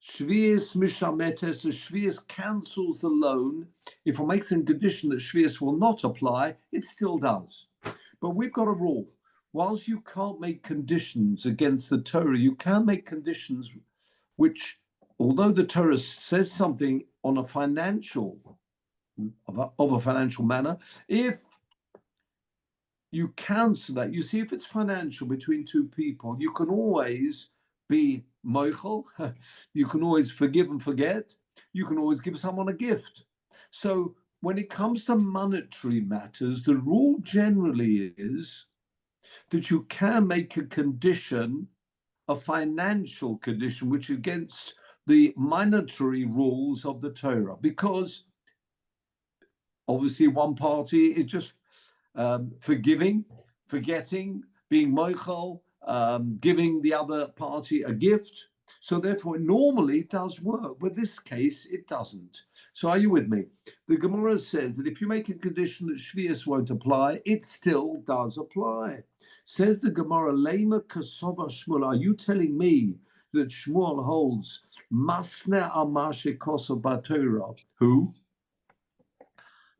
Shvius mishametes, the Shvius cancels the loan. If it makes a condition that Shvius will not apply, it still does. But we've got a rule. Whilst you can't make conditions against the Torah, you can make conditions which, although the Torah says something on a financial, of a financial manner, if you cancel that, you see, if it's financial between two people, you can always be moichel, you can always forgive and forget, you can always give someone a gift. So when it comes to monetary matters, the rule generally is that you can make a condition, a financial condition, which is against the monetary rules of the Torah, because obviously one party is just forgiving, forgetting, being moichel, giving the other party a gift. So therefore, normally it does work. But this case, it doesn't. So are you with me? The Gemara says that if you make a condition that Shvius won't apply, it still does apply. Says the Gemara, Lema Kasova Shmuel, are you telling me that Shmuel holds Masne Amashe Kosa Batorah? Who?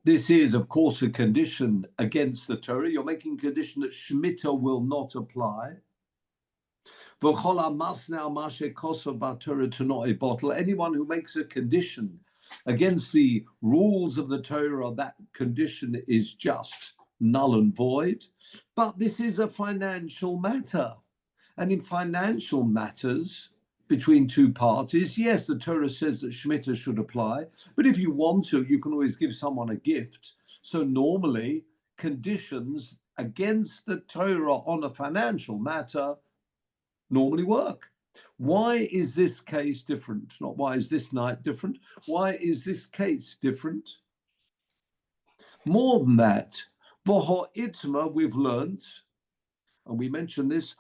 This is, of course, a condition against the Torah. You're making a condition that Shemitah will not apply. Anyone who makes a condition against the rules of the Torah, that condition is just null and void. But this is a financial matter. And in financial matters between two parties, yes, the Torah says that Shemitah should apply. But if you want to, you can always give someone a gift. So normally, conditions against the Torah on a financial matter normally work. Why is this case different? Not why is this night different? Why is this case different? More than that, for itma we've learned, and we mentioned this,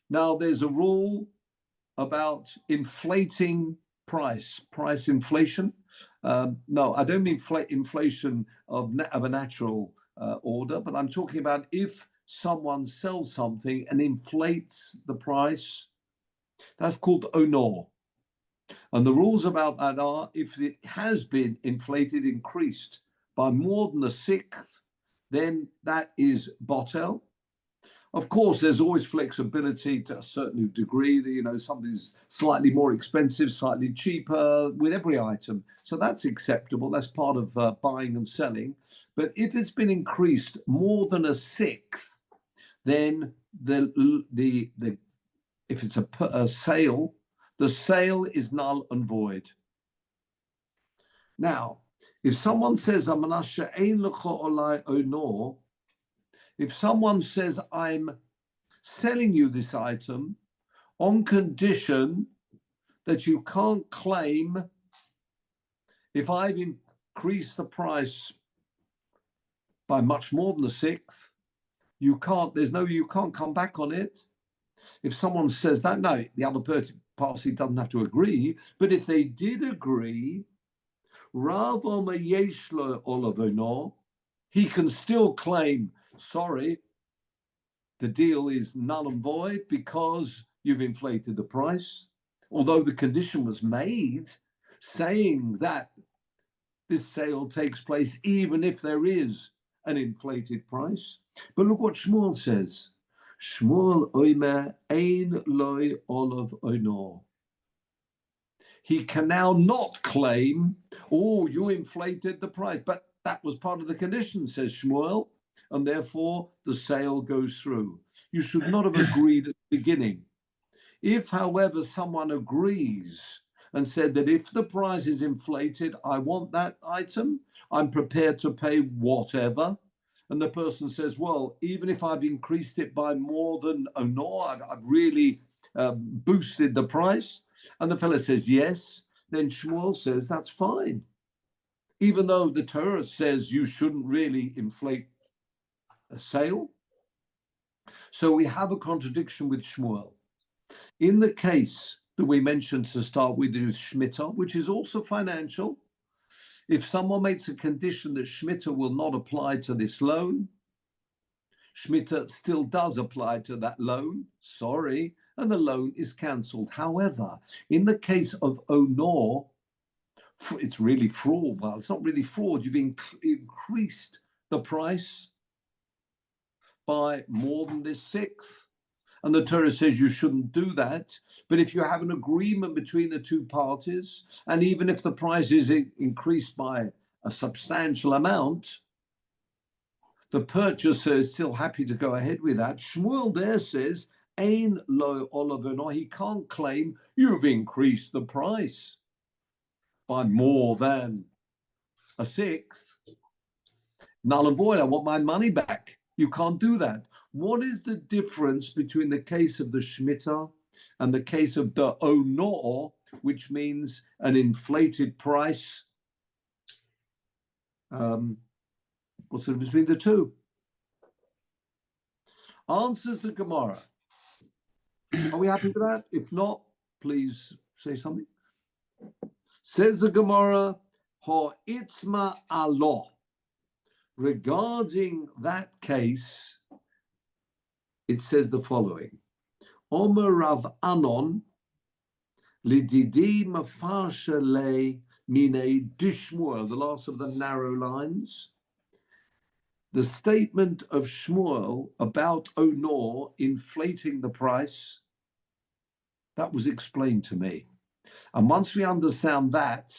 now there's a rule about inflating price inflation. No, I don't mean inflation of a natural order, but I'm talking about if someone sells something and inflates the price, that's called onor. And the rules about that are, if it has been inflated, increased by more than a sixth, then that is botel. Of course, there's always flexibility to a certain degree. That, something's slightly more expensive, slightly cheaper with every item. So that's acceptable. That's part of buying and selling. But if it's been increased more than a sixth, then if it's a sale, the sale is null and void. Now, if someone says, if someone says, I'm selling you this item on condition that you can't claim, if I've increased the price by much more than a sixth, you can't come back on it. If someone says that, no, the other party doesn't have to agree, but if they did agree, he can still claim, sorry, the deal is null and void because you've inflated the price, although the condition was made saying that this sale takes place even if there is an inflated price. But look what Shmuel says. Shmuel oimer ein loy olav onor. He can now not claim, oh, you inflated the price, but that was part of the condition, says Shmuel, and therefore the sale goes through. You should not have agreed at the beginning. If, however, someone agrees and said that if the price is inflated, I want that item, I'm prepared to pay whatever, and the person says, well, even if I've increased it by more than onor, I've really boosted the price, and the fellow says yes, then Shmuel says that's fine. Even though the Torah says you shouldn't really inflate a sale. So we have a contradiction with Shmuel. In the case that we mentioned to start with Shemitah, which is also financial, if someone makes a condition that Shemitah will not apply to this loan, Shemitah still does apply to that loan, sorry, and the loan is cancelled. However, in the case of Onor, it's really fraud. Well, it's not really fraud. You've increased the price by more than this sixth. And the Torah says you shouldn't do that. But if you have an agreement between the two parties, and even if the price is increased by a substantial amount, the purchaser is still happy to go ahead with that. Shmuel there says, Ein lo olav, he can't claim you've increased the price by more than a sixth. Null and void, I want my money back. You can't do that. What is the difference between the case of the Shemitah and the case of the Onor, which means an inflated price? What's the difference between the two? Answers the Gemara. Are we happy with that? If not, please say something. Says the Gemara, Ho'itzma alo. Regarding that case, it says the following: Omer Rav Anon lididi mafarsha le mine dishmuel, the last of the narrow lines. The statement of Shmuel about Onor inflating the price, that was explained to me. And once we understand that,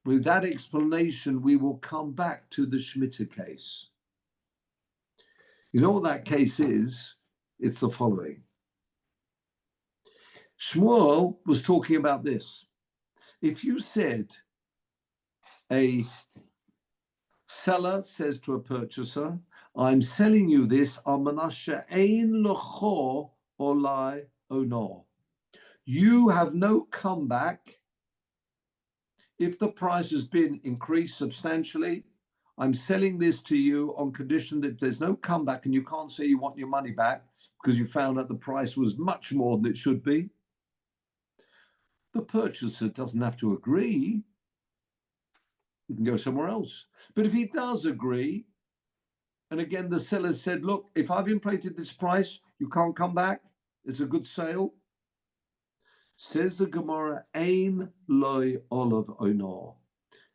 with that explanation, we will come back to the Shemitah case. You know what that case is? It's the following. Shmuel was talking about this. If you said a seller says to a purchaser, I'm selling you this, Almanasha ein lecho olai onor. You have no comeback. If the price has been increased substantially, I'm selling this to you on condition that there's no comeback and you can't say you want your money back because you found out the price was much more than it should be. The purchaser doesn't have to agree. You can go somewhere else. But if he does agree, and again, the seller said, look, if I've inflated this price, you can't come back. It's a good sale. Says the Gemara, Ein loy olav onor.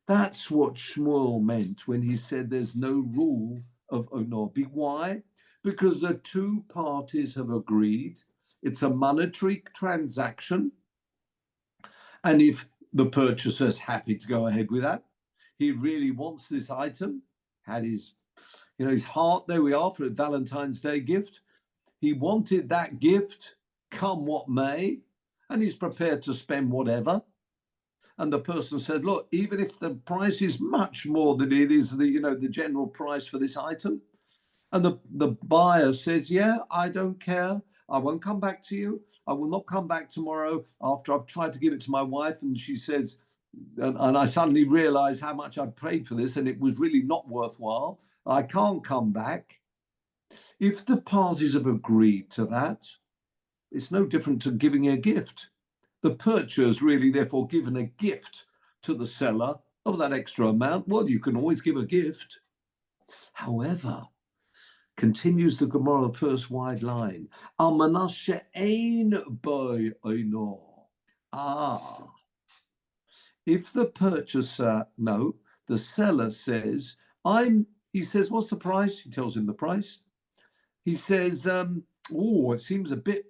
That's what Shmuel meant when he said there's no rule of onor. Why? Because the two parties have agreed. It's a monetary transaction. And if the purchaser's happy to go ahead with that, he really wants this item, had his heart, there we are, for a Valentine's Day gift. He wanted that gift, come what may, and he's prepared to spend whatever. And the person said, look, even if the price is much more than it is the general price for this item, and the buyer says, yeah, I don't care. I won't come back to you. I will not come back tomorrow after I've tried to give it to my wife. And she says, and I suddenly realized how much I paid for this and it was really not worthwhile. I can't come back. If the parties have agreed to that, it's no different to giving a gift. The purchaser is really therefore given a gift to the seller of that extra amount. Well, you can always give a gift. However, continues the Gemara, the first wide line, Almanashe ein boy onor. If the purchaser, no, the seller says, he says, what's the price? He tells him the price. He says, it seems a bit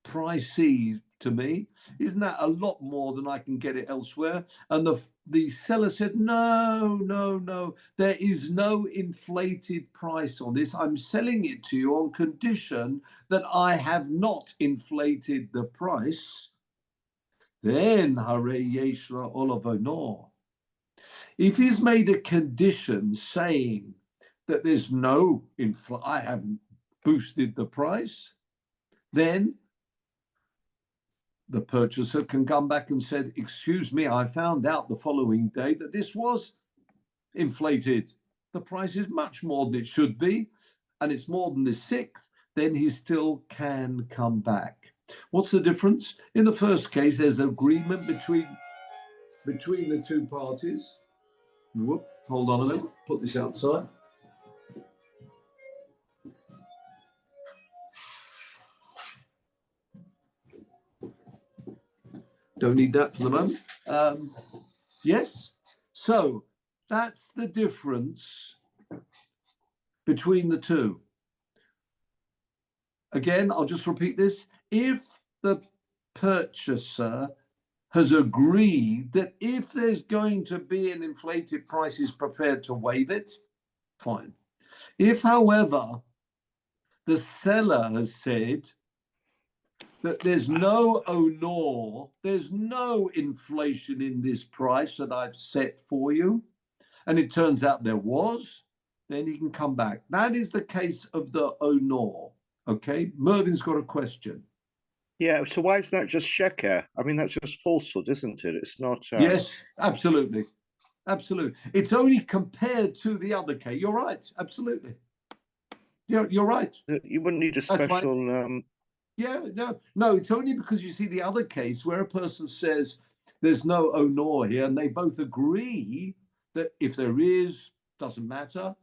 pricey to me. Isn't that a lot more than I can get it elsewhere? And the seller said, no, there is no inflated price on this. I'm selling it to you on condition that I have not inflated the price. Then Harei Yeshra Olav Onor. If he's made a condition saying that there's no I haven't boosted the price, then the purchaser can come back and say, excuse me, I found out the following day that this was inflated. The price is much more than it should be, and it's more than the sixth, then he still can come back. What's the difference? In the first case, there's agreement between the two parties. Whoop, hold on a minute, put this outside. don't need that for the moment. Yes. So that's the difference between the two. Again, I'll just repeat this. If the purchaser has agreed that if there's going to be an inflated price, he's prepared to waive it, fine. If, however, the seller has said that there's no honor, there's no inflation in this price that I've set for you, and it turns out there was, then he can come back. That is the case of the honor. Okay, Mervin's got a question. Yeah, so why is that just sheker? I mean, that's just falsehood, isn't it? It's not. Yes, absolutely. Absolutely. It's only compared to the other case. You're right. Absolutely. You're right. You wouldn't need a special. Yeah, no. It's only because you see the other case where a person says there's no honor here, and they both agree that if there is, doesn't matter.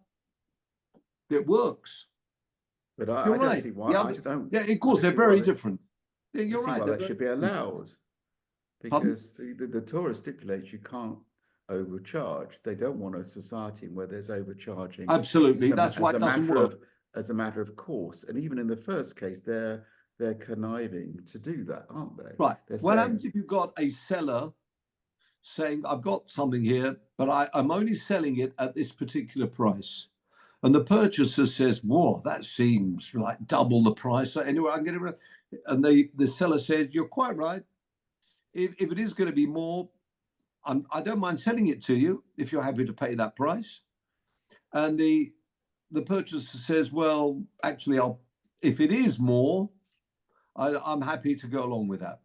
It works. But I don't see why. Yeah, of course, they're very different. Yeah, you're right. That should be allowed, because the Torah stipulates you can't overcharge. They don't want a society where there's overcharging. Absolutely, that's why it doesn't work. As a matter of course, and even in the first case, they're conniving to do that, aren't they? Right. What happens if you've got a seller saying, "I've got something here, but I'm only selling it at this particular price," and the purchaser says, "Whoa, that seems like double the price. So anyway, I can get it." And the seller says, "You're quite right. If it is going to be more, I don't mind selling it to you if you're happy to pay that price." And the purchaser says, "Well, actually, if it is more, I'm happy to go along with that."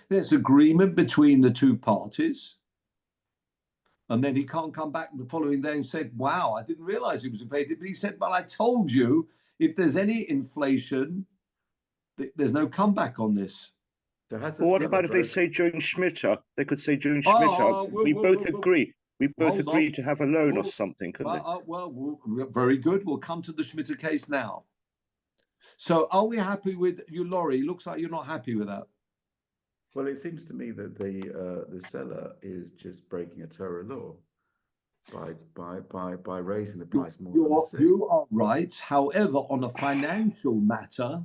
There's agreement between the two parties. And then he can't come back the following day and say, "Wow, I didn't realize it was inflated." But he said, "Well, I told you, if there's any inflation, there's no comeback on this." So what about if they say during Shemitah? They could say during Shemitah, we both agree. We both agree to have a loan or something, couldn't they? Well, very good. We'll come to the Shemitah case now. So are we happy with you, Laurie? It looks like you're not happy with that. Well, it seems to me that the seller is just breaking a Torah law by raising the price more. You are right. However, on a financial matter,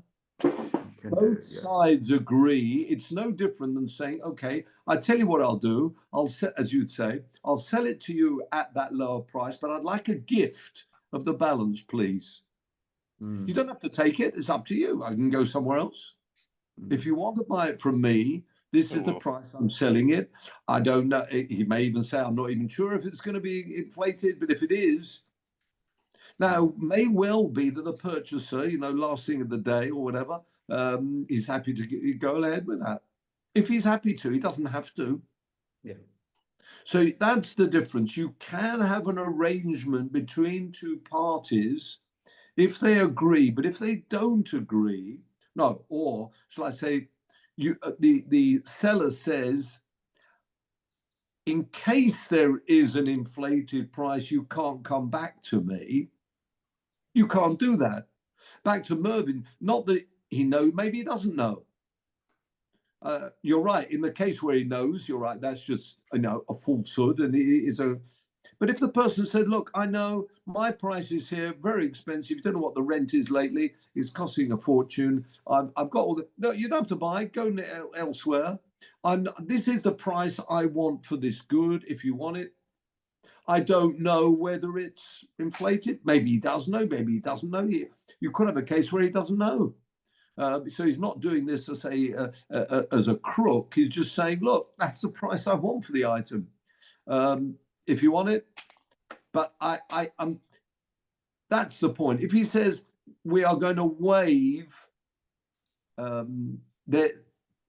both sides agree. It's no different than saying, "Okay, I tell you what I'll do. As you'd say, I'll sell it to you at that lower price, but I'd like a gift of the balance, please." You don't have to take it. It's up to you. I can go somewhere else. If you want to buy it from me, this is the price I'm selling it. I don't know. He may even say, "I'm not even sure if it's going to be inflated, but if it is." Now, may well be that the purchaser, last thing of the day or whatever, is happy to go ahead with that. If he's happy to, he doesn't have to. Yeah. So that's the difference. You can have an arrangement between two parties if they agree, but if they don't agree, no, or shall I say, the seller says, "In case there is an inflated price, you can't come back to me." You can't do that. Back to Mervin, not that he knows, maybe he doesn't know. You're right. In the case where he knows, you're right. That's just a falsehood, and it is a. But if the person said, "Look, I know my price is here, very expensive. You don't know what the rent is lately. It's costing a fortune. I've got all the." No, you don't have to buy. Go elsewhere. This is the price I want for this good. If you want it, I don't know whether it's inflated. Maybe he does know. Maybe he doesn't know. You could have a case where he doesn't know. So he's not doing this to say as a crook. He's just saying, "Look, that's the price I want for the item. If you want it." But I'm. That's the point. If he says we are going to waive, that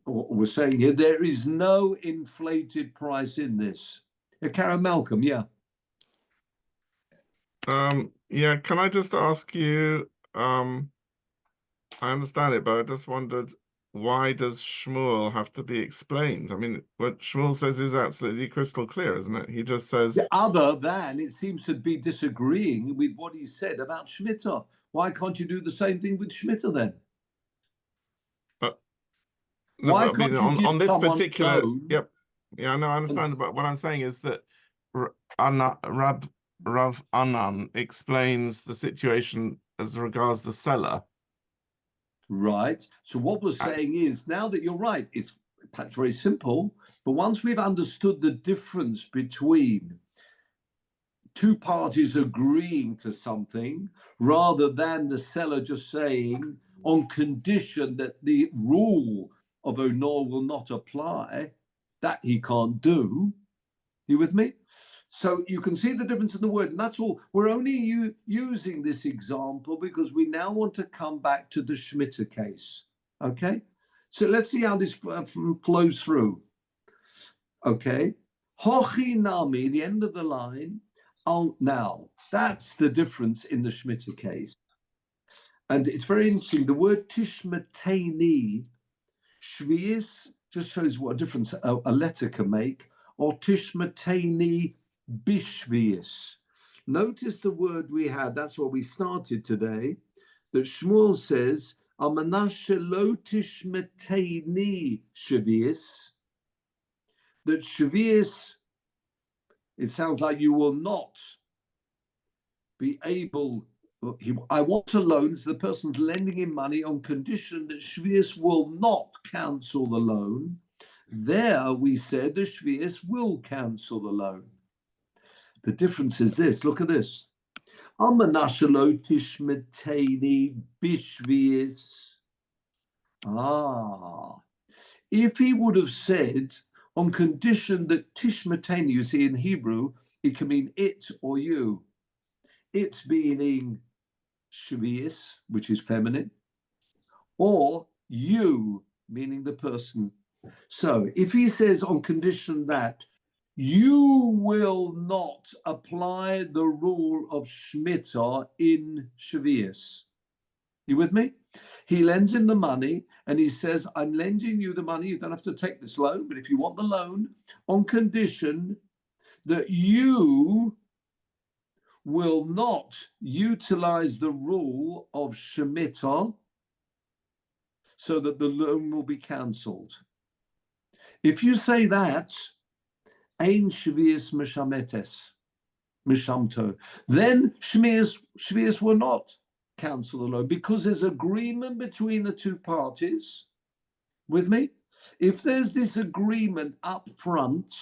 we're saying here there is no inflated price in this. Karen Malcolm, yeah. Yeah, can I just ask you, I understand it, but I just wondered, why does Shmuel have to be explained? I mean, what Shmuel says is absolutely crystal clear, isn't it? He just says... Other than it seems to be disagreeing with what he said about Shemitah. Why can't you do the same thing with Shemitah then? No, Why but I mean, can't you give on this someone particular, loan? yep, yeah, no, I understand. But what I'm saying is that Rav Anan explains the situation as regards the seller. Right. So what we're saying is, now that you're right, it's perhaps very simple, but once we've understood the difference between two parties agreeing to something rather than the seller just saying on condition that the rule of honor will not apply, that he can't do. You with me? So you can see the difference in the word, and that's all. We're only using this example because we now want to come back to the Shemitah case. Okay? So let's see how this flows through. Okay? Hochi nami, the end of the line. Oh, now, that's the difference in the Shemitah case. And it's very interesting. The word tishmateni, shvius, just shows what a difference a letter can make, or tishmateni bishvius. Notice the word we had, that's what we started today, that Shmuel says, Amanashe lo tishmateni shvius, that shvius, it sounds like you will not be able, I want a loan, so the person's lending him money on condition that Shvius will not cancel the loan. There we said the Shvius will cancel the loan. The difference is this, look at this. Amanashalo tishmeteni bishvius. If he would have said, on condition that tishmeteni, you see in Hebrew, it can mean it or you. It meaning shvius, which is feminine, or you, meaning the person. So if he says on condition that you will not apply the rule of Shemitah in shvius, you with me? He lends him the money and he says, I'm lending you the money. You don't have to take this loan, but if you want the loan, on condition that you will not utilize the rule of Shemitah so that the loan will be cancelled. If you say that, Ein Shvius Mishametes, Mishamto, then Shvius will not cancel the loan because there's agreement between the two parties. With me? If there's this agreement up front,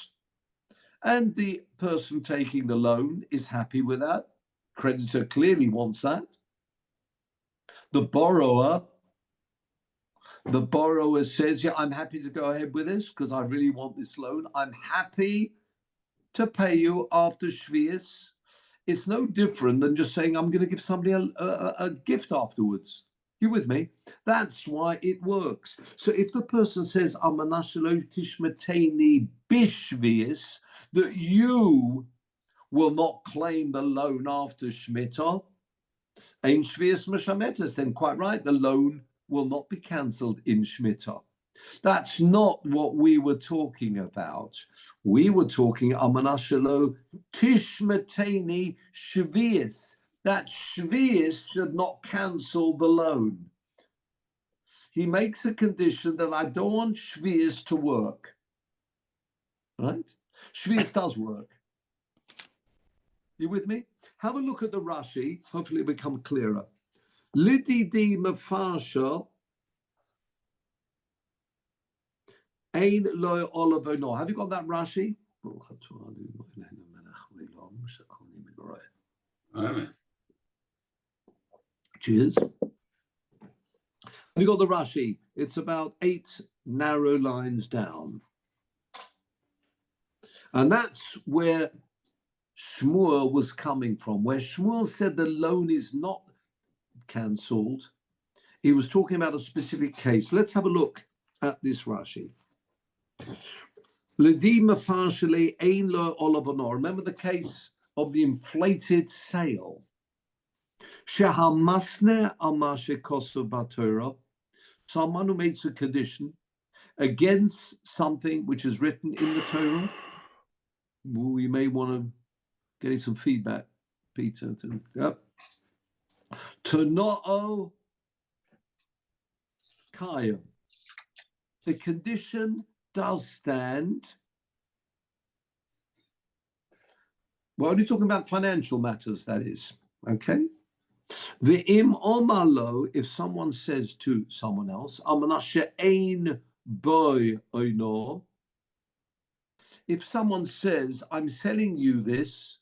and the person taking the loan is happy with that, creditor clearly wants that. The borrower says, yeah, I'm happy to go ahead with this because I really want this loan. I'm happy to pay you after Shvius. It's no different than just saying, I'm going to give somebody a gift afterwards. You with me? That's why it works. So if the person says, Amanashalo tishmateni bishvius, that you will not claim the loan after Shemitah, Ein Shvius Mishametes, then quite right, the loan will not be cancelled in Shemitah. That's not what we were talking about. We were talking Amanashalo tishmateni shvius. That shvius should not cancel the loan. He makes a condition that I don't want shvius to work. Right? Shvius does work. You with me? Have a look at the Rashi. Hopefully it'll become clearer. Lididi mafasha ein lo olavono. Have you got that Rashi? Amen. Cheers. Have you got the Rashi? It's about 8 narrow lines down. And that's where Shmuel was coming from, where Shmuel said the loan is not cancelled. He was talking about a specific case. Let's have a look at this Rashi. Remember the case of the inflated sail. Someone who makes a condition against something which is written in the Torah. We may want to get some feedback, Peter. Tono'o kayim. the condition does stand. We're only talking about financial matters, that is, okay? Ve'im omalo, if someone says to someone else, amanashe ein boy oino, if someone says, I'm selling you this,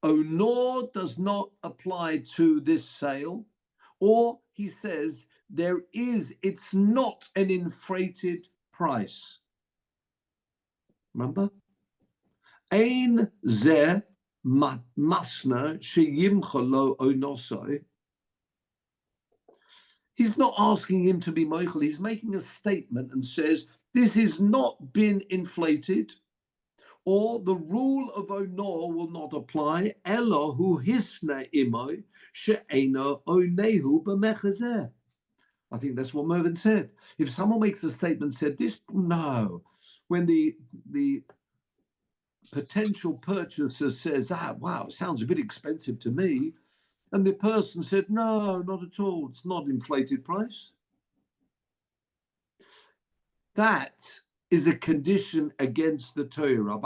onor does not apply to this sale, or he says, it's not an inflated price. Remember? Ein ze masna sheyimcha lo onosoi. He's not asking him to be moichel. He's making a statement and says, this has not been inflated, or the rule of onor will not apply. Elo hu hisna imoy she'ena onehu b'mechazeh. I think that's what Mervyn said. If someone makes a statement, said this, no. When the potential purchaser says, wow, it sounds a bit expensive to me, and the person said, no, not at all. It's not inflated price. That is a condition against the Torah.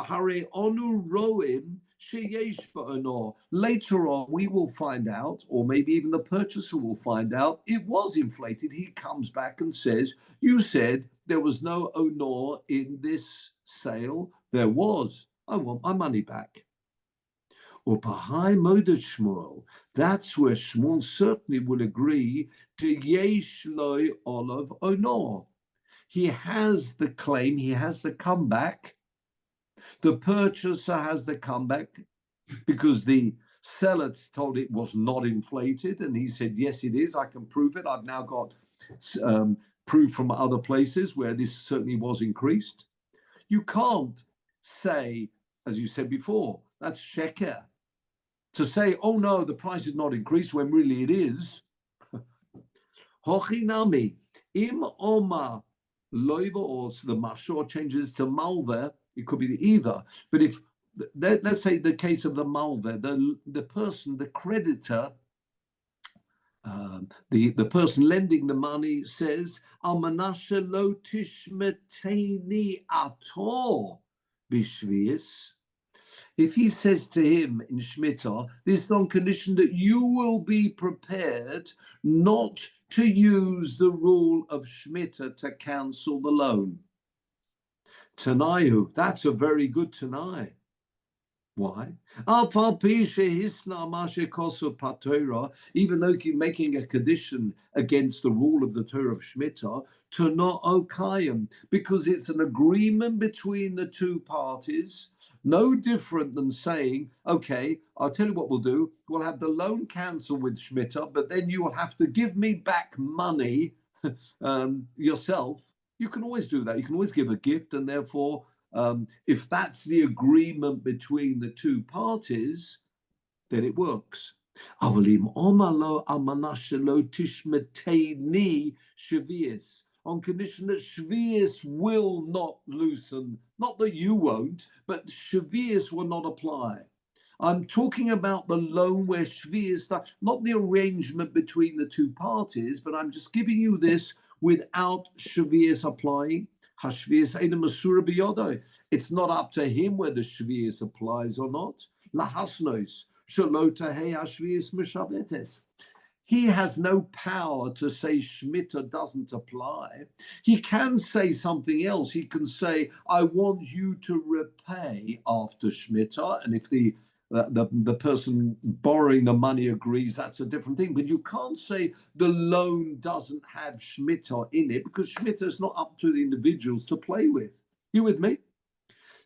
Later on, we will find out, or maybe even the purchaser will find out, it was inflated. He comes back and says, you said there was no onor in this sale. There was. I want my money back. Or Bahai Moded Shmuel, that's where Shmuel certainly will agree to Yesh Loi Olav Onor. He has the claim, he has the comeback. The purchaser has the comeback because the seller told it was not inflated, and he said, yes, it is. I can prove it. I've now got proof from other places where this certainly was increased. You can't say, as you said before, that's sheker. To say, oh no, the price is not increased when really it is. Hochinami, im oma loiva, or the mashor changes to malver, it could be either. But if, let's say the case of the malver, the person, the creditor, the person lending the money says, Almanasha lo tishmeteni ator bishvius. If he says to him in Shemitah, this is on condition that you will be prepared not to use the rule of Shemitah to cancel the loan. Tanayu, that's a very good Tanai. Why? Even though he's making a condition against the rule of the Torah of Shemitah, to not okayim, because it's an agreement between the two parties. No different than saying, okay, I'll tell you what we'll do. We'll have the loan cancelled with Shemitah, but then you will have to give me back money yourself. You can always do that. You can always give a gift, and therefore, if that's the agreement between the two parties, then it works. On condition that Shvius will not loosen, not that you won't, but Shvius will not apply. I'm talking about the loan where Shvius, not the arrangement between the two parties, but I'm just giving you this without Shvius applying. It's not up to him whether Shvius applies or not. He has no power to say Shemitah doesn't apply. He can say something else. He can say, I want you to repay after Shemitah. And if the person borrowing the money agrees, that's a different thing. But you can't say the loan doesn't have Shemitah in it, because Shemitah is not up to the individuals to play with. You with me?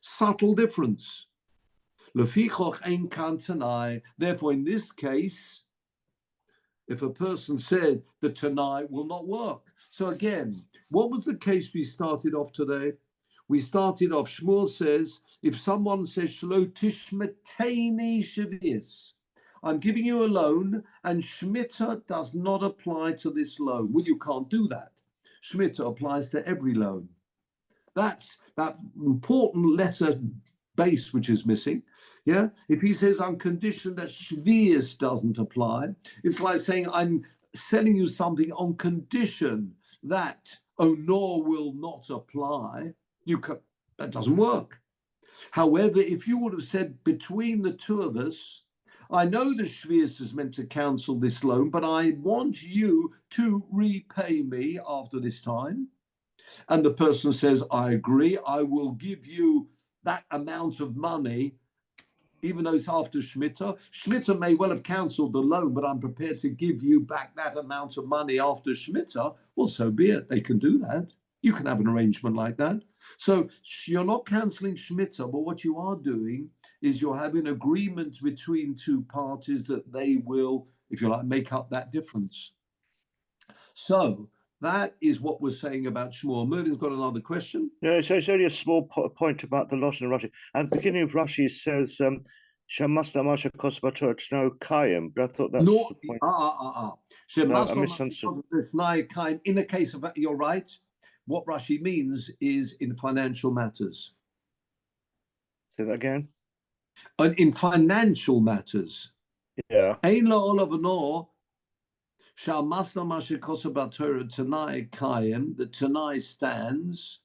Subtle difference. Therefore, in this case, if a person said the Tanai will not work. So again, what was the case we started off today? We started off, Shmuel says, if someone says, Shlo tishmeteni shvius, I'm giving you a loan and Shemitah does not apply to this loan. Well, you can't do that. Shemitah applies to every loan. That's that important letter base which is missing. Yeah, if he says on condition that Shvius doesn't apply, it's like saying I'm selling you something on condition that nor will not apply, that doesn't work. However, if you would have said between the two of us, I know the Shvius is meant to cancel this loan, but I want you to repay me after this time. And the person says, I agree, I will give you that amount of money, even though it's after Shemitah. Shemitah may well have cancelled the loan, but I'm prepared to give you back that amount of money after Shemitah. Well, so be it. They can do that. You can have an arrangement like that. So you're not cancelling Shemitah, but what you are doing is you're having agreement between two parties that they will, if you like, make up that difference. So that is what we're saying about Shmuel. Merlin's got another question. No, so it's only a small point about the Lashon of Rashi. At the beginning of Rashi, it says, Shamasta Masha Kosbator, it's no Kayim. But I thought that's the point. I misunderstood. In the case of, you're right. What Rashi means is in financial matters. Say that again. And in financial matters. Yeah. Ein la'olav Shalmasna Mashikosa Torah Tanai Kayim, the Tanai stands.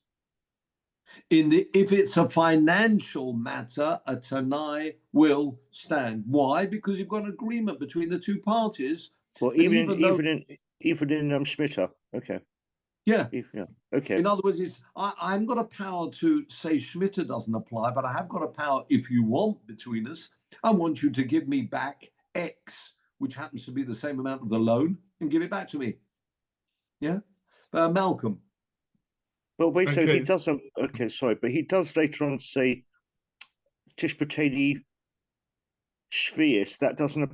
If it's a financial matter, a Tanai will stand. Why? Because you've got an agreement between the two parties. Well, even in Shemitah. Okay. Yeah. Yeah. Okay. In other words, I haven't got a power to say Shemitah doesn't apply, but I have got a power, if you want, between us. I want you to give me back X, which happens to be the same amount of the loan, and give it back to me. Yeah? Malcolm. But wait, so he doesn't, okay, sorry, but he does later on say Tishpateni Shvius. That doesn't,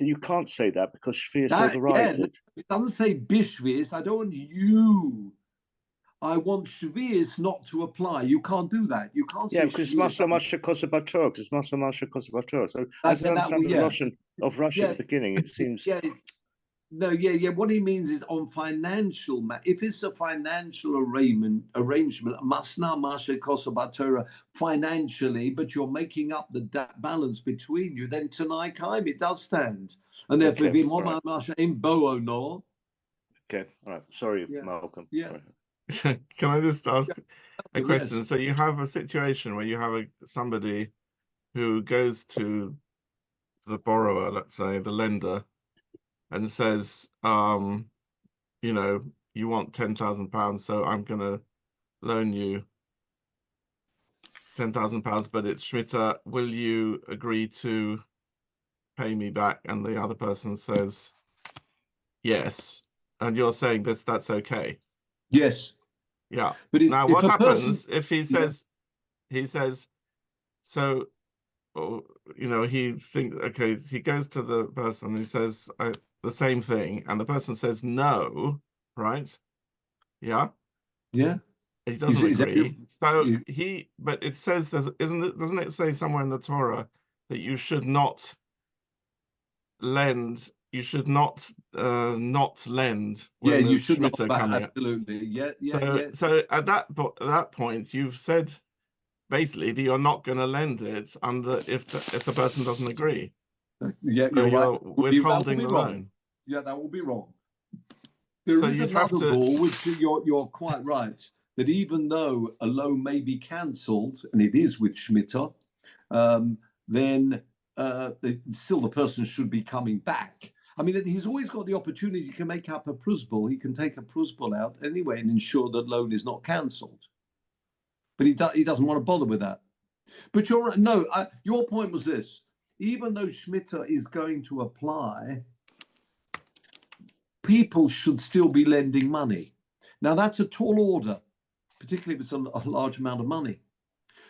you can't say that because Shvius overrides it. It doesn't say Bishvius. I don't want you. I want Shvius not to apply. You can't do that. You can't say because it's Masla Masha Kosabator, because it's Masla Masha Kosabator. So I don't understand the Russian of Russia at the beginning. It seems. What he means is on financial. If it's a financial arrangement, Masna Masha Kosabatora financially, but you're making up the balance between you, then Tanai Kaim, it does stand. And therefore, if Masha in Bo no. Okay, all right. Sorry, Malcolm. Yeah. Sorry. Can I just ask a question? Yes. So you have a situation where you have somebody who goes to the borrower, let's say the lender, and says, you want £10,000, so I'm going to loan you £10,000, but it's Shemitah. Will you agree to pay me back? And the other person says, yes. And you're saying that's okay. Yes. Yeah. But now, what happens if he says, so, he goes to the person and he says the same thing, and the person says no, right? Yeah. Yeah. He doesn't agree. But it says doesn't it say somewhere in the Torah that you should not lend? You should not lend. When you should not. Absolutely. So at that point, you've said basically that you're not going to lend it if the person doesn't agree. Yeah, so you're right. Withholding the loan. Yeah, that will be wrong. There is another rule, which you're quite right, that even though a loan may be cancelled, and it is with Shemitah, then still the person should be coming back. I mean, he's always got the opportunity. He can make up a prusbul. He can take a prusbul out anyway and ensure that loan is not cancelled. But he doesn't want to bother with that. But you're right. No, your point was this. Even though Shemitah is going to apply, people should still be lending money. Now, that's a tall order, particularly if it's a large amount of money.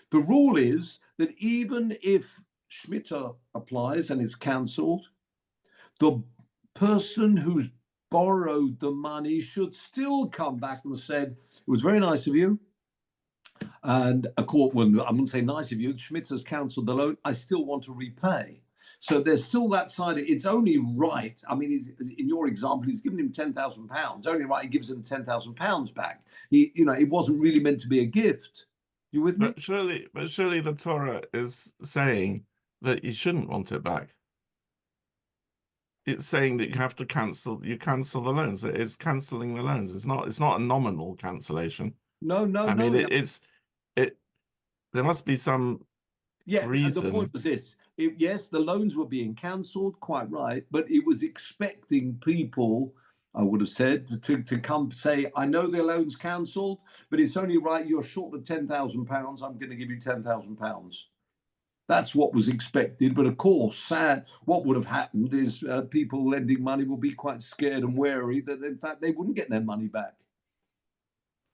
The rule is that even if Shemitah applies and it's cancelled, the person who's borrowed the money should still come back and said, it was very nice of you. And a court wouldn't, I wouldn't say nice of you, Shemitah's cancelled the loan, I still want to repay. So there's still that side. It's only right. I mean, in your example, he's given him £10,000. Only right, he gives him £10,000 back. It wasn't really meant to be a gift. You with me? But surely the Torah is saying that you shouldn't want it back. it's saying that you have to cancel the loans. It is cancelling the loans. It's not a nominal cancellation. No, I mean, no. There must be some reason. The point was this. Yes, the loans were being cancelled, quite right, but it was expecting people, I would have said, to come say, I know the loan's cancelled, but it's only right you're short of £10,000. I'm going to give you £10,000. That's what was expected. But of course, what would have happened is people lending money will be quite scared and wary that, in fact, they wouldn't get their money back.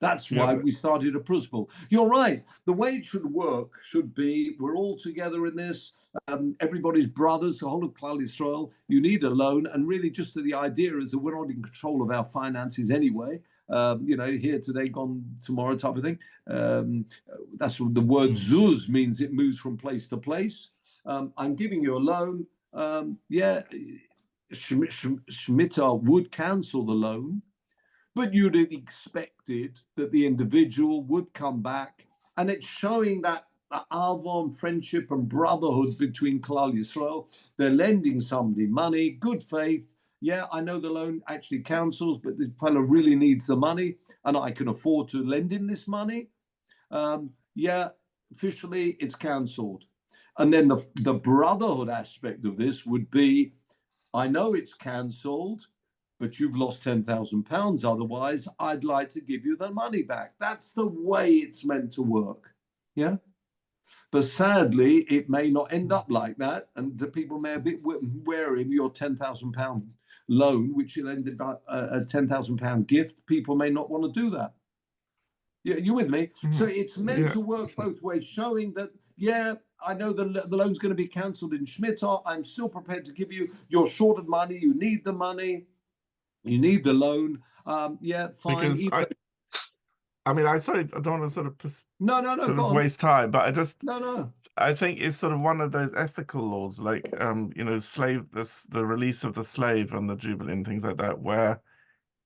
That's why we started a principle. You're right. The way it should work should be we're all together in this. Everybody's brothers, the whole of Klal Yisrael. You need a loan. And really just the idea is that we're not in control of our finances anyway. Here today, gone tomorrow type of thing. That's what the word zuz means. It moves from place to place. I'm giving you a loan. Shemitah would cancel the loan. But you'd have expected that the individual would come back, and it's showing that avon, friendship and brotherhood between Klal Yisrael. They're lending somebody money, good faith. Yeah, I know the loan actually cancels, but the fellow really needs the money, and I can afford to lend him this money. Officially it's cancelled. And then the brotherhood aspect of this would be, I know it's cancelled, but you've lost £10,000 otherwise, I'd like to give you the money back. That's the way it's meant to work. Yeah. But sadly, it may not end up like that. And the people may be wary of your £10,000 loan, which ended up a £10,000 gift. People may not want to do that. Yeah, you with me? So it's meant to work both ways, showing that, I know the loan's going to be cancelled in Shemitah. I'm still prepared to give you. You're short of money. You need the money. You need the loan. Fine. Because I don't want to sort of waste time, but I think it's sort of one of those ethical laws, like the release of the slave and the jubilee and things like that, where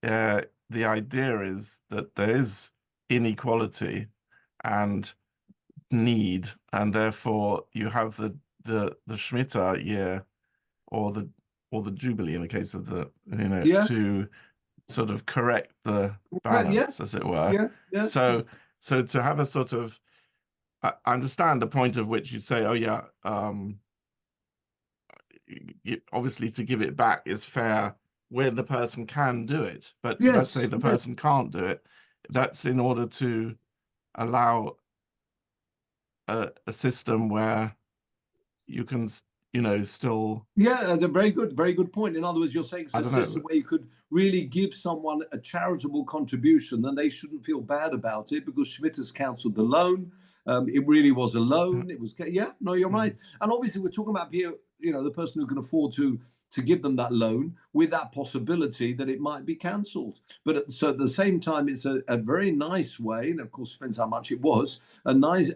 the idea is that there is inequality and need, and therefore you have the Shemitah year or the jubilee in the case of to sort of correct the balance, as it were. So to have a sort of, I understand the point of which you'd say, obviously to give it back is fair where the person can do it, but let's say the person can't do it. That's in order to allow a system where you can still. A very good point. In other words, you're saying it's a system where you could really give someone a charitable contribution, then they shouldn't feel bad about it because Shemitah's cancelled the loan. It really was a loan. It was you're right. And obviously we're talking about here, the person who can afford to give them that loan with that possibility that it might be cancelled. But at the same time, it's a very nice way, and of course depends how much it was, a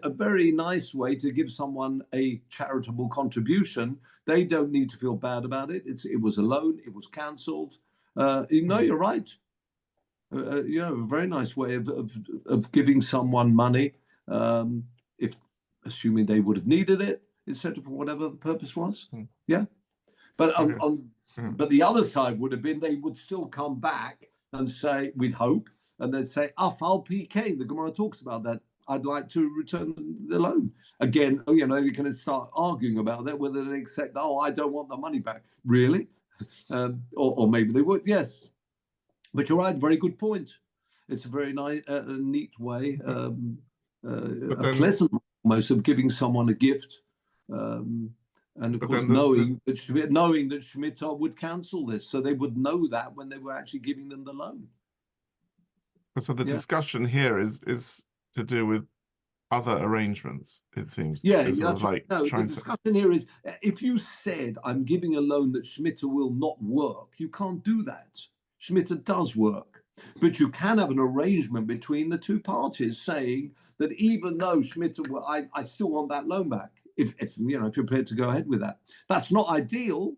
very nice way to give someone a charitable contribution. They don't need to feel bad about it. It was a loan, it was cancelled. You're right. A very nice way of giving someone money, if assuming they would have needed it, etc., for whatever the purpose was. But but the other side would have been they would still come back and say, we'd hope, and they'd say, Afal PK, the Gemara talks about that. I'd like to return the loan. Again, they're going to start arguing about that, whether they accept, I don't want the money back. Really? Or maybe they would, yes. But you're right, very good point. It's a very nice, neat way, a pleasant almost of giving someone a gift. And of course, knowing that Shemitah would cancel this, so they would know that when they were actually giving them the loan. So the discussion here is to do with other arrangements, it seems. The discussion here is, if you said, I'm giving a loan that Shemitah will not work, you can't do that. Shemitah does work. But you can have an arrangement between the two parties saying that even though Shemitah, I still want that loan back. If you're prepared to go ahead with that. That's not ideal.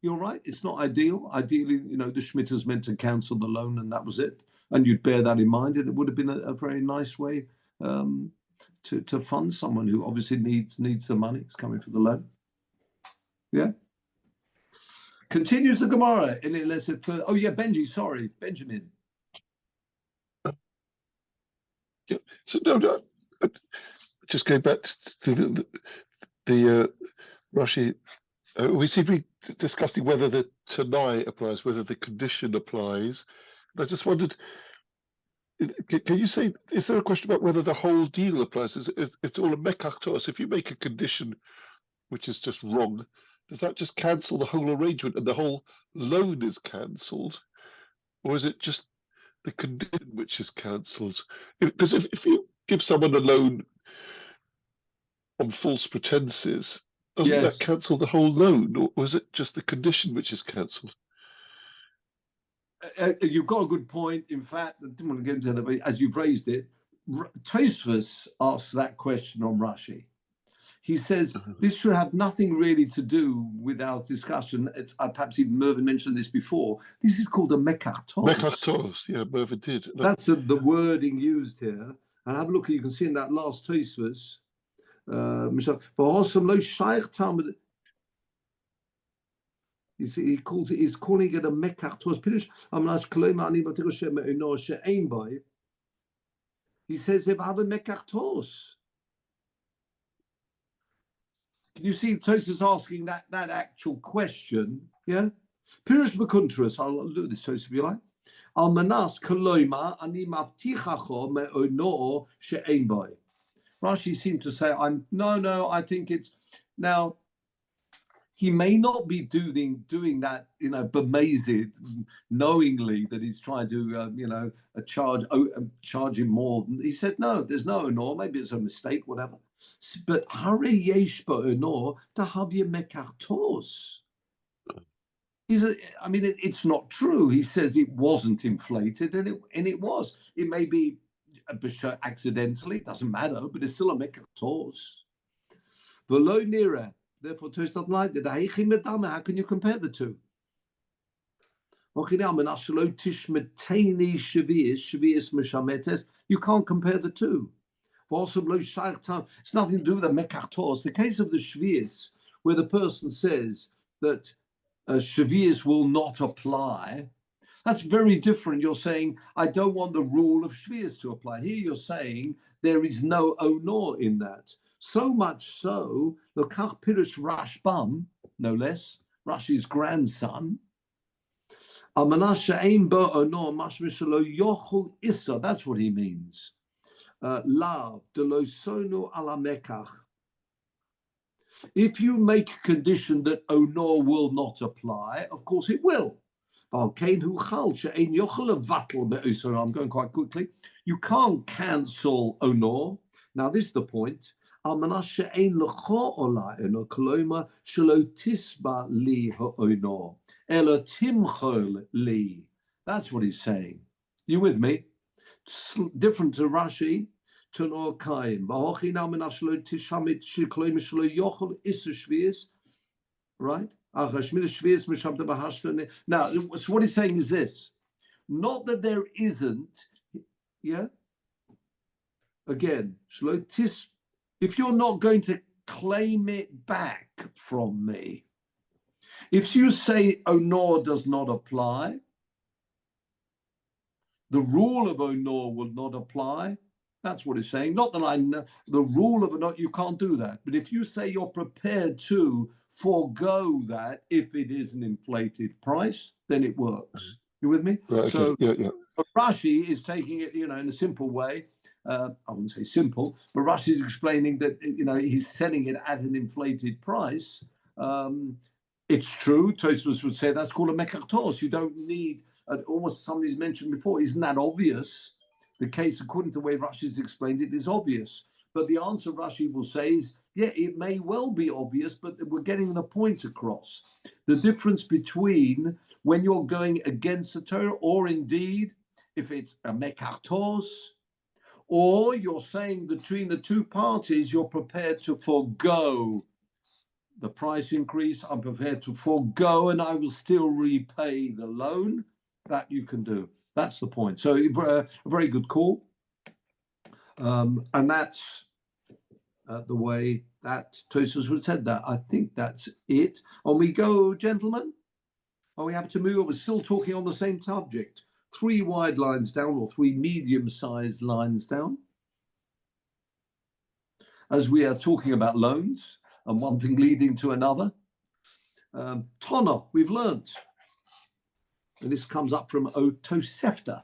You're right. It's not ideal. Ideally, the Shemitah's meant to cancel the loan and that was it. And you'd bear that in mind. And it would have been a very nice way to fund someone who obviously needs the money. It's coming for the loan. Yeah. Continues the Gemara, and it lets it further. Oh yeah, Benjamin. Yeah. So no, just going back to the Rashi. We seem to be discussing whether the Tanai applies, whether the condition applies. And I just wondered, can you say, is there a question about whether the whole deal applies? It's all a mekach toos. If you make a condition which is just wrong, does that just cancel the whole arrangement and the whole loan is cancelled? Or is it just the condition which is cancelled? Because if you give someone a loan on false pretenses, doesn't that cancel the whole loan, or is it just the condition which is cancelled? You've got a good point. In fact, I didn't want to get into that, but as you've raised it, Tosfos asks that question on Rashi. He says this should have nothing really to do with our discussion. It's perhaps even Mervyn mentioned this before. This is called a mekach toos. Mekach toos, yeah, Mervyn did. That's the wording used here. And have a look. You can see in that last Tosfos. You see, he's calling it a mekach toos. He says if I have a mekach toos. Can you see Tosfos asking that actual question? Yeah. Pirush v'kuntras. I'll do this, Tosfos, if you like. Al manas koloima ani mavtichacho me'ono she'ein boy. Rashi seemed to say, no, I think it's now. He may not be doing that, bemazed, knowingly that he's trying to, charge him more. He said, no, there's no honor. Maybe it's a mistake, whatever. But hare yesh ba'onor to have your mekach toos. It's not true. He says it wasn't inflated, and it was. It may be accidentally, it doesn't matter, but it's still a mekach toos. V'lo nira. Therefore, Tosfos doesn't like that. How can you compare the two? You can't compare the two. It's nothing to do with the mekach toos. The case of the shvius, where the person says that shvius will not apply, that's very different. You're saying, I don't want the rule of shvius to apply. Here you're saying there is no onor in that. So much so, the Kach Pirush Rashbam, no less, Rashi's grandson, that's what he means. If you make a condition that onor will not apply, of course it will. I'm going quite quickly. You can't cancel onor. Now this is the point. That's what he's saying. You with me? Different to Rashi. Right? Now, so what he's saying is this. Not that there isn't, yeah? Again, if you're not going to claim it back from me, if you say onor does not apply, the rule of onor will not apply. That's what it's saying. Not that I know the rule of onor, you can't do that. But if you say you're prepared to forego that if it is an inflated price, then it works. You with me? Right, so yeah. Rashi is taking it, in a simple way. I wouldn't say simple, but Rashi is explaining that, he's selling it at an inflated price. It's true. Tosfos would say that's called a mekach toos. You don't need, almost somebody's mentioned before, isn't that obvious? The case, according to the way Rashi's explained it, is obvious. But the answer Rashi will say is, yeah, it may well be obvious, but we're getting the point across. The difference between when you're going against the Torah, or indeed, if it's a mekach toos, or you're saying between the two parties, you're prepared to forego the price increase, I'm prepared to forego, and I will still repay the loan, that you can do. That's the point. So a very good call. And that's the way that Tosfos would have said that. I think that's it. On we go, gentlemen. Are we happy to move on? We're still talking on the same subject. 3 wide lines down, or 3 medium-sized lines down. As we are talking about loans and one thing leading to another. Tonna, we've learnt. And this comes up from Tosefta.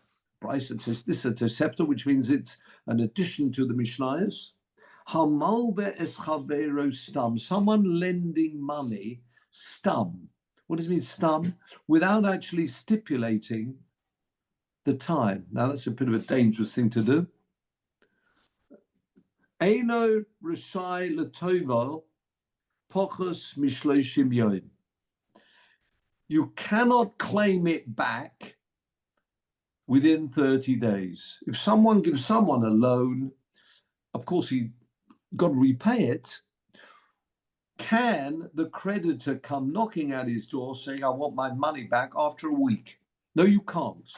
This is a Tosefta, which means it's an addition to the Mishnayos. Hamalbe es chavero stam. Someone lending money, stam. What does it mean, stam? Without actually stipulating the time. Now, that's a bit of a dangerous thing to do. Eino reshai letovo pochos mishloshim yoim. You cannot claim it back within 30 days. If someone gives someone a loan, of course, he got to repay it. Can the creditor come knocking at his door saying, I want my money back after a week? No, you can't.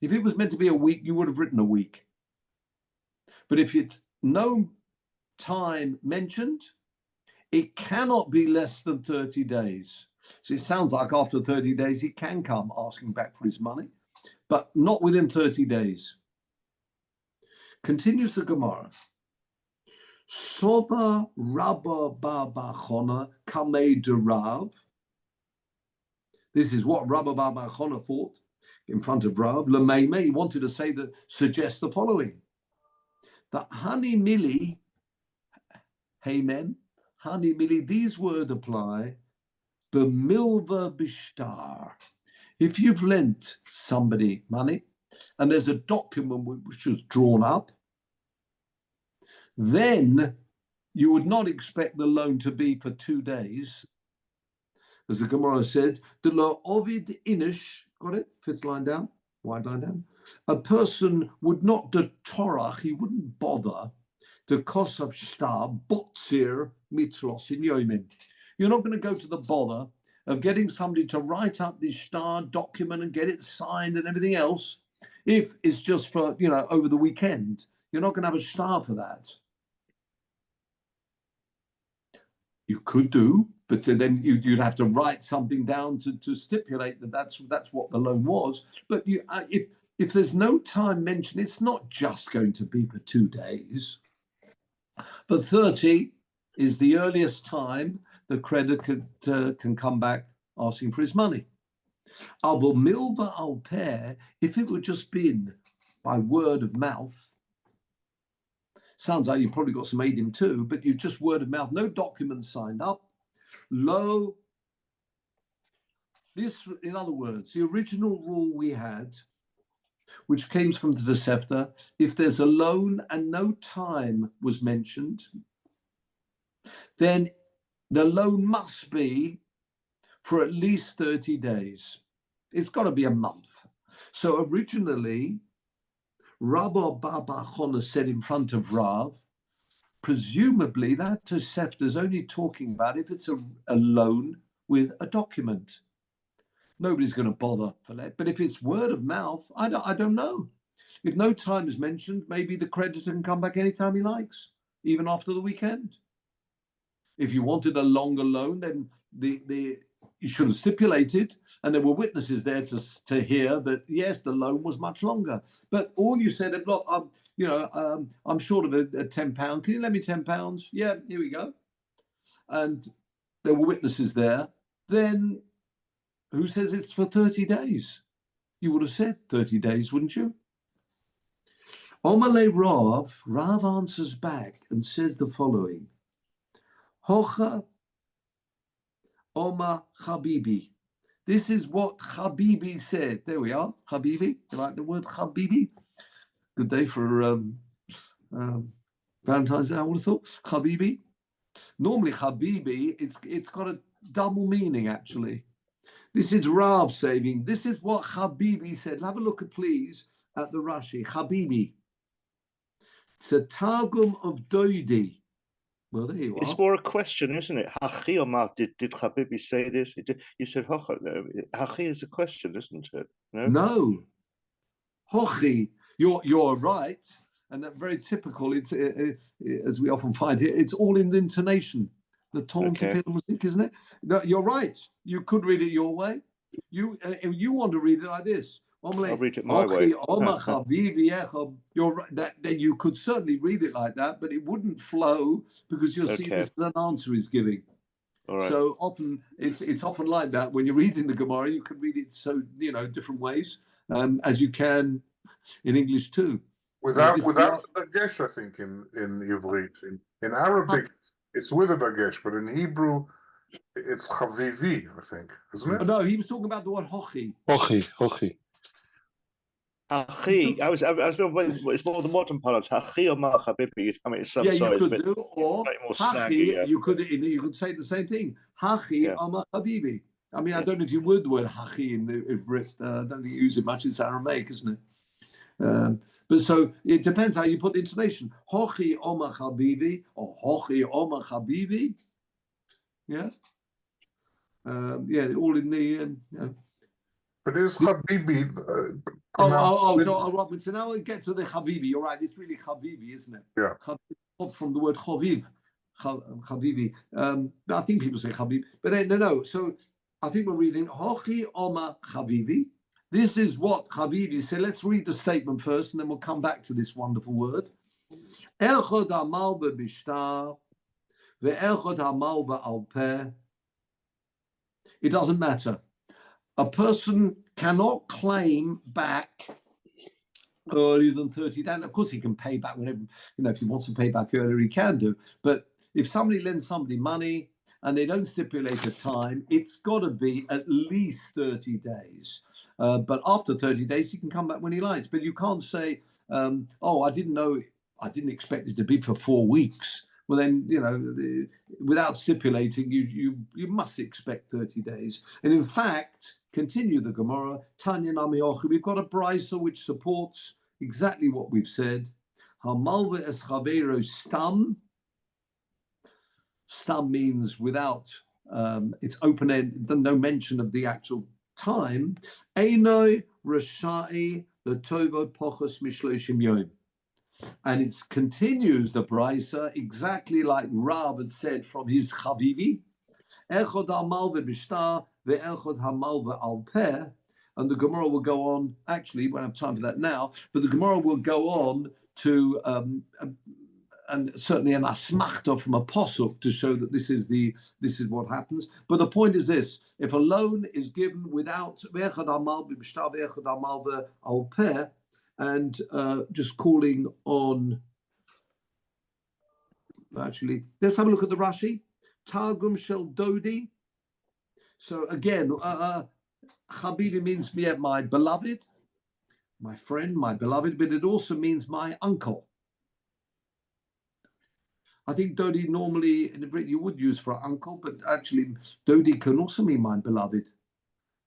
If it was meant to be a week, you would have written a week. But if it's no time mentioned, it cannot be less than 30 days. So it sounds like after 30 days, he can come asking back for his money, but not within 30 days. Continues the Gemara. Soba Rabba Baba Chona Kamei de Rav. This is what Rabba Baba Chona thought in front of Rav. Lemeime, he wanted to say that, suggest the following. That Hani Mili, Amen, Hani Mili, these words apply. B'milva b'shtar. If you've lent somebody money and there's a document which is drawn up, then you would not expect the loan to be for 2 days. As the Gemara said, the lo ovid inish, got it? 5th line down, wide line down. A person would not do torach, he wouldn't bother to kosav shtar botzir mitros in yomin. You're not going to go to the bother of getting somebody to write up this shtar document and get it signed and everything else if it's just for, over the weekend. You're not going to have a shtar for that. You could do, but then you'd have to write something down to stipulate that that's what the loan was. But if there's no time mentioned, it's not just going to be for 2 days. But 30 is the earliest time the creditor can come back asking for his money. Avo milva al pair, if it would just been by word of mouth, sounds like you've probably got some adim too, but you just word of mouth, no documents signed up. Lo, this, in other words, the original rule we had, which came from the Tosefta, if there's a loan and no time was mentioned, then the loan must be for at least 30 days. It's got to be a month. So originally, Rabba Baba Chona said in front of Rav, presumably that Tosefta is only talking about if it's a loan with a document. Nobody's going to bother for that. But if it's word of mouth, I don't know. If no time is mentioned, maybe the creditor can come back anytime he likes, even after the weekend. If you wanted a longer loan, then you should have stipulated, and there were witnesses there to hear that yes, the loan was much longer. But all you said, look, I'm short of a £10. Can you lend me £10? Yeah, here we go. And there were witnesses there. Then who says it's for 30 days? You would have said 30 days, wouldn't you? Omale Rav answers back and says the following. Hocha Oma Habibi. This is what Habibi said. There we are, Habibi. You like the word Habibi? Good day for Valentine's Day, I would have thought. Habibi. Normally Habibi, it's got a double meaning actually. This is Rav saying, this is what Habibi said. Have a look, please, at the Rashi. Habibi. It's a Targum of Doidi. Well, there you are. It's more a question, isn't it? Hachi Omar, did Habibi say this? You said Hocha. No, Hachi is a question, isn't it? No. Hochi, you're right, and that's very typical. It's as we often find here. It's all in the intonation. The tone, isn't it? No, you're right. You could read it your way. you want to read it like this. I'll read it my way. You're right, that you could certainly read it like that, but it wouldn't flow because you'll see this is an answer he's giving. All right. So often it's often like that when you're reading the Gemara, you can read it so different ways as you can in English too. Without the dagesh, I think in Ivrit. In Arabic, it's with a dagesh, but in Hebrew, it's chavivi, I think, isn't it? No, he was talking about the word hochi. Hochi. Hachi. It's more the modern parlance. Hachi or ma chabibi. I mean, it's some you could do, or more hachi. snaggy, You could say the same thing. Hachi or ma chabibi. I mean, I don't know if you would the word hachi in the Ivrit. I don't think you use it much. It's Aramaic, isn't it? But so it depends how you put the intonation. Hochi oma chabibi or hochi oma chabibi. Yeah. All in the. But is Habibi? So Robinson, now we get to the Habibi. You're right. It's really Habibi, isn't it? Yeah. From the word Chaviv. Habibi. I think people say Habib, but no. So I think we're reading Hochi Oma Habibi. This is what Habibi said. Let's read the statement first, and then we'll come back to this wonderful word. Echod Hamal be'bishtar ve'echod Hamal be'al peh. It doesn't matter. A person cannot claim back earlier than 30 days. Of course, he can pay back whenever, if he wants to pay back earlier, he can do. But if somebody lends somebody money and they don't stipulate a time, it's got to be at least 30 days. But after 30 days, he can come back when he likes. But you can't say, I didn't expect it to be for 4 weeks. Well, then, without stipulating, you must expect 30 days. And in fact, continue the Gemara, Tanya Nami Ochi, we've got a brisa which supports exactly what we've said. Hamalve es chavero stam. Stam means without, it's open-end, no mention of the actual time. Einoi rashai letovo pochos mishloshim yom. And it continues the brisa exactly like Rav had said from his Chavivi. Echod hamal ve'bishtar ve'echod hamal ve'al peh. And the Gemara will go on. Actually, we won't have time for that now. But the Gemara will go on to and certainly an asmachta from a posuk to show that this is what happens. But the point is this: if a loan is given without ve'echod hamal ve'bishtar ve'echod hamal ve'al peh, and just calling on, actually, let's have a look at the Rashi. Targum shel Dodi. So again, Habibi means my beloved, my friend, my beloved, but it also means my uncle. I think Dodi normally, in Hebrew, you would use for uncle, but actually Dodi can also mean my beloved.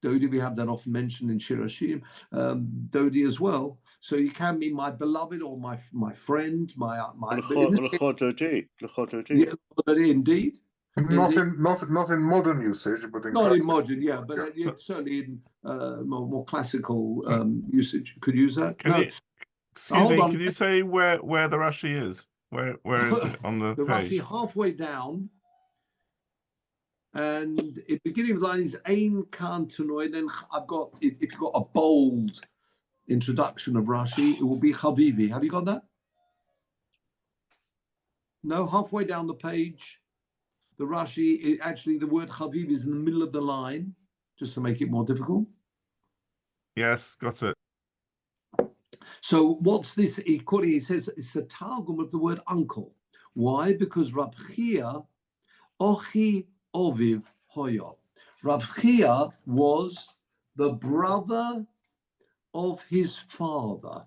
Dodi, we have that often mentioned in Shiur, Dodi as well. So you can mean my beloved or my friend, my. Yeah, indeed. Not in modern usage, but in modern, yeah, but certainly in more classical usage, you could use that. Excuse me, can you say where the Rashi is? Where is it on the page? Rashi halfway down. And at the beginning of the line is Ein Kan Tanoi. Then I've got, if you've got a bold introduction of Rashi, it will be Chavivi. Have you got that? No, halfway down the page, the Rashi, actually the word Chavivi is in the middle of the line, just to make it more difficult. Yes, got it. So what's this? He says it's the Targum of the word uncle. Why? Because Rab Chia, Ochi Oviv Hoyo. Rav Chia was the brother of his father.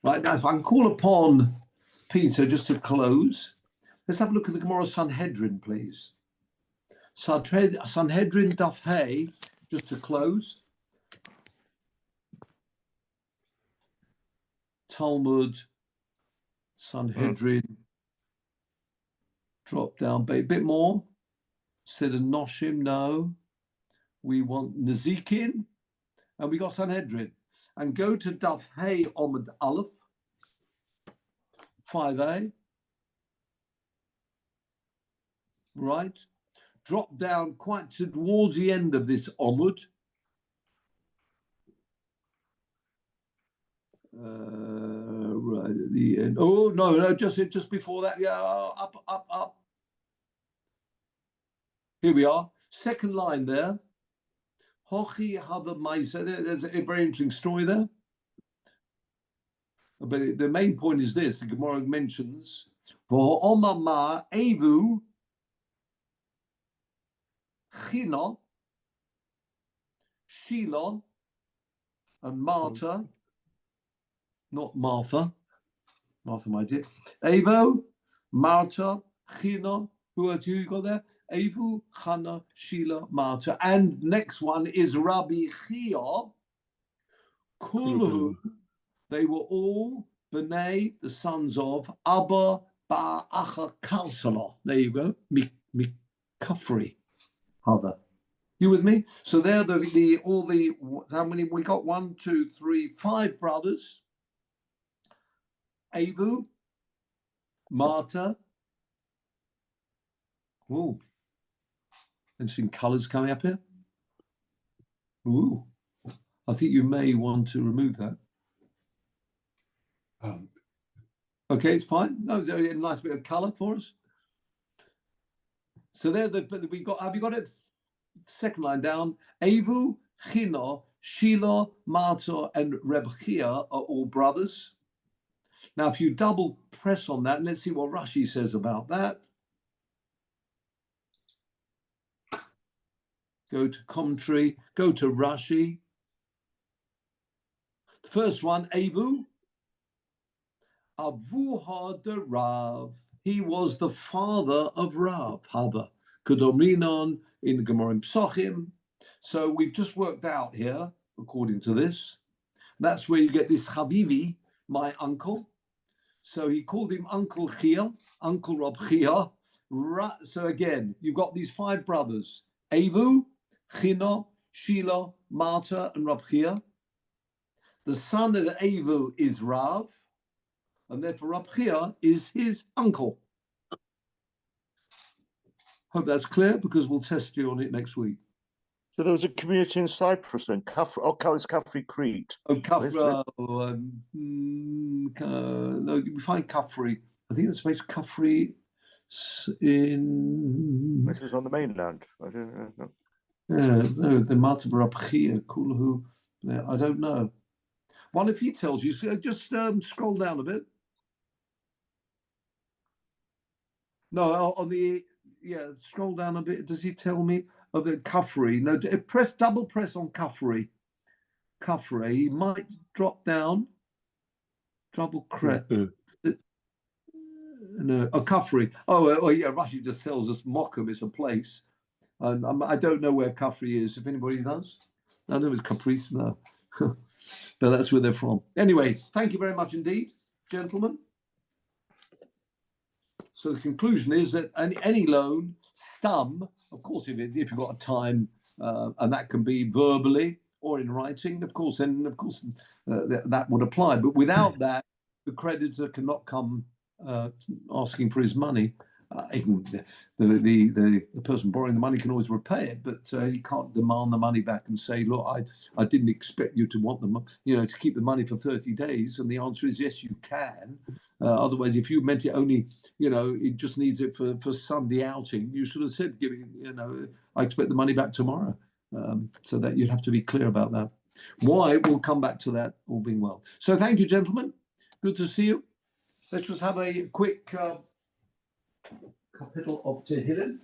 Right, now if I can call upon Peter just to close, let's have a look at the Gemara Sanhedrin, please. Sanhedrin Daf Hey, just to close. Talmud, Sanhedrin. Drop down a bit more. Said a Noshim, no. We want Nezikin, and we got Sanhedrin. And go to Daf Hey Omid Aleph, 5a. Right. drop down quite towards the end of this Omud. Right at the end. Oh, no, just before that. Yeah, up. Here we are. Second line there. Hochi Hava Maisa. There's a very interesting story there. But the main point is this: the Gemara mentions for Omama Evu China Sheila and Martha, not Martha, my dear. Evo, Martha, China. Who you got there? Evu, Chana, Sheila, Martha. And next one is Rabbi Chia. Kulhu. They were all B'nai, the sons of Abba Ba'acha Kalsala. There you go. Mikafri. Other. You with me? So they're all the how many we got? 1, 2, 3, 5 brothers. Avu, Marta. Ooh. Interesting colours coming up here. Ooh. I think you may want to remove that. Okay, it's fine. No, a nice bit of colour for us. So there, we got. Have you got it? Second line down. Avu, China, Sheila, Marta, and Reb Chia are all brothers. Now, if you double press on that, and let's see what Rashi says about that. Go to commentary. Go to Rashi. The first one, Avu. Avuha de Rav. He was the father of Rav. Haba. Kedominon in Gemorim Psochim. So we've just worked out here, according to this. That's where you get this Chavivi, my uncle. So he called him Uncle Chia, Uncle Rob Chia. So again, you've got these 5 brothers. Avu, China, Sheila, Marta, and Rab Chia. The son of Avu is Rav. And therefore Rab Chia is his uncle. Hope that's clear, because we'll test you on it next week. So there was a community in Cyprus then, it's Kafri Crete. Oh, Kafri. No, we find Kafri. I think it's based Kafri in. This is on the mainland. I don't know. No, the Marta Rab Chia, Kulhu. I don't know. Well, if he tells you, so just scroll down a bit. No, on the scroll down a bit. Does he tell me of the Kafri? No, double press on Kafri. Kafri. He might drop down. Double press. No, Kafri. Oh, yeah. Rashi just tells us Mokum is a place, and I don't know where Kafri is. If anybody does, I know it's Caprice. No, but that's where they're from. Anyway, thank you very much indeed, gentlemen. So the conclusion is that any loan, stum, of course, if you've got a time, and that can be verbally or in writing, of course, then that would apply. But without that, the creditor cannot come asking for his money. The person borrowing the money can always repay it, but you can't demand the money back and say, "Look, I didn't expect you to want them, to keep the money for 30 days." And the answer is yes, you can. Otherwise, if you meant it only, it just needs it for Sunday outing, you should have said, I expect the money back tomorrow. So that you'd have to be clear about that. Why? We'll come back to that, all being well. So thank you, gentlemen. Good to see you. Let's just have a quick capital of Tehillim.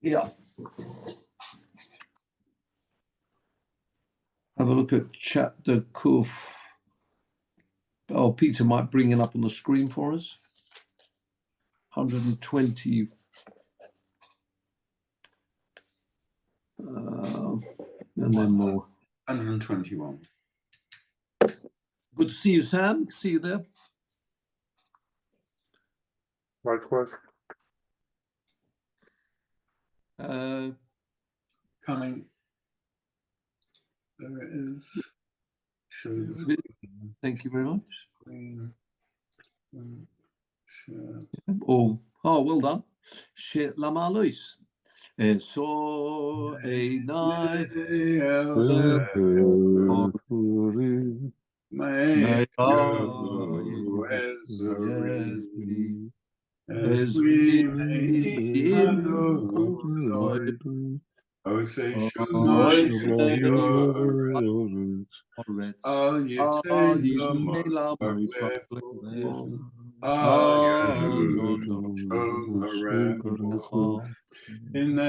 Yeah. Have a look at chapter Kuf. Oh, Peter might bring it up on the screen for us. 120. And then more. 121. Good to see you, Sam. See you there. Likewise. Coming. There it is. Show Thank you very much. Oh, well done. Shit lama lois. So a night. May as we may adore, O say, all ye in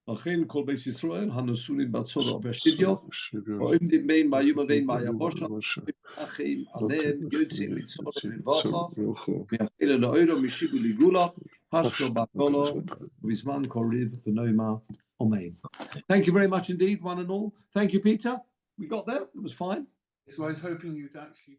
Achin kol beis Yisrael hanusulim batzora v'shivyo roim dimein ma'yum avein ma'yavosha achim aleim yotzim mitzvot v'vacha v'yachil le'oiro mishibu ligula hashlo ba'golo v'zman koriv v'noima omein. Thank you very much indeed, one and all. Thank you, Peter. We got there. It was fine. So I was hoping you'd actually